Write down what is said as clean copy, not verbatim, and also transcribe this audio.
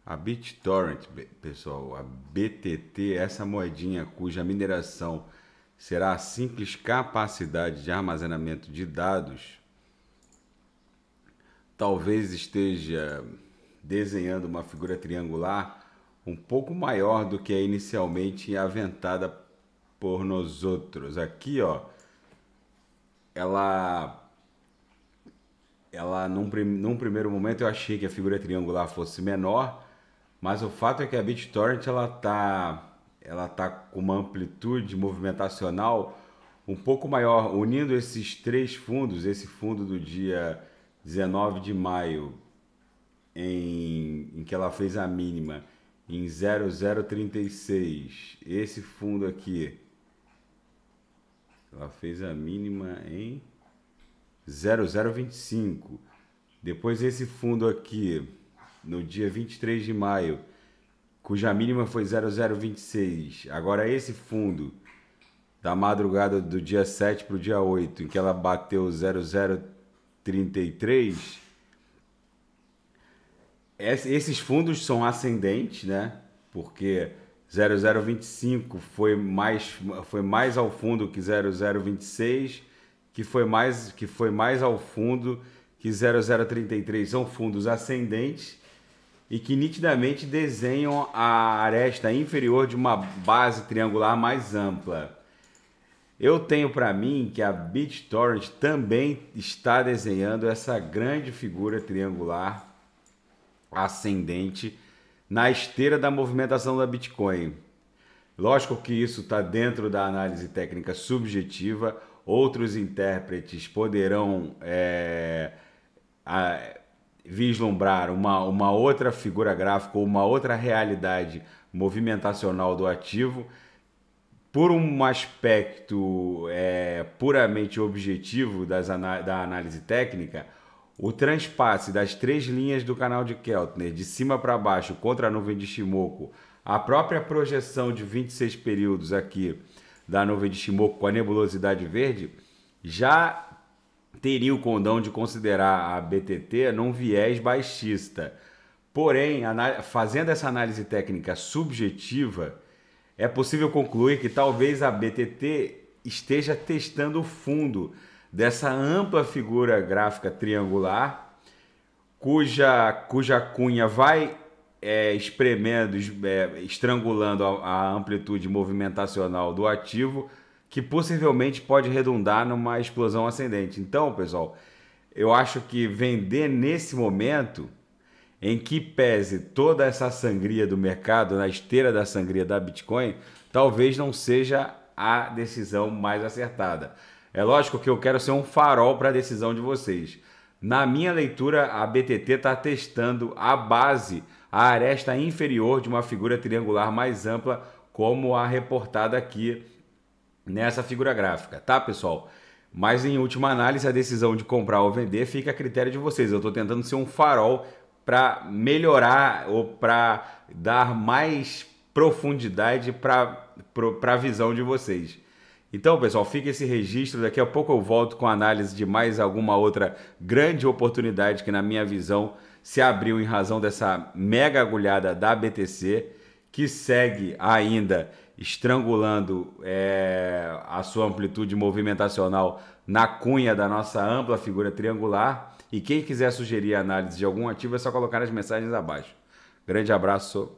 A BitTorrent, pessoal, a BTT, essa moedinha cuja mineração será a simples capacidade de armazenamento de dados, talvez esteja desenhando uma figura triangular um pouco maior do que a inicialmente aventada por nós outros. Aqui, ó, ela num primeiro momento eu achei que a figura triangular fosse menor, mas o fato é que a BitTorrent ela tá com uma amplitude movimentacional um pouco maior, unindo esses três fundos, esse fundo do dia 19 de maio, em que ela fez a mínima em 0036, esse fundo aqui, ela fez a mínima em 0025. Depois esse fundo aqui, no dia 23 de maio, cuja mínima foi 0026. Agora esse fundo da madrugada do dia 7 para o dia 8, em que ela bateu 0033. Esses fundos são ascendentes, né? Porque 0025 foi mais ao fundo que 0026, que foi mais ao fundo que 0033. São fundos ascendentes e que nitidamente desenham a aresta inferior de uma base triangular mais ampla. Eu tenho para mim que a BitTorrent também está desenhando essa grande figura triangular ascendente na esteira da movimentação da Bitcoin. Lógico que isso está dentro da análise técnica subjetiva. Outros intérpretes poderão vislumbrar uma outra figura gráfica ou uma outra realidade movimentacional do ativo. Por um aspecto puramente objetivo da análise técnica, o transpasse das três linhas do canal de Keltner, de cima para baixo, contra a nuvem de Shimoku, a própria projeção de 26 períodos aqui da nuvem de Shimoku com a nebulosidade verde, já teria o condão de considerar a BTT num viés baixista. Porém, fazendo essa análise técnica subjetiva, é possível concluir que talvez a BTT esteja testando o fundo dessa ampla figura gráfica triangular, cuja cunha vai espremendo, estrangulando a amplitude movimentacional do ativo, que possivelmente pode redundar numa explosão ascendente. Então, pessoal, eu acho que vender nesse momento, em que pese toda essa sangria do mercado, na esteira da sangria da Bitcoin, talvez não seja a decisão mais acertada. É lógico que eu quero ser um farol para a decisão de vocês. Na minha leitura, a BTT está testando a base, a aresta inferior de uma figura triangular mais ampla, como a reportada aqui nessa figura gráfica, tá, pessoal? Mas em última análise, a decisão de comprar ou vender fica a critério de vocês. Eu estou tentando ser um farol para melhorar ou para dar mais profundidade para a visão de vocês. Então, pessoal, fica esse registro. Daqui a pouco eu volto com a análise de mais alguma outra grande oportunidade que, na minha visão, se abriu em razão dessa mega agulhada da BTC, que segue ainda estrangulando a sua amplitude movimentacional na cunha da nossa ampla figura triangular. E quem quiser sugerir a análise de algum ativo é só colocar nas mensagens abaixo. Grande abraço.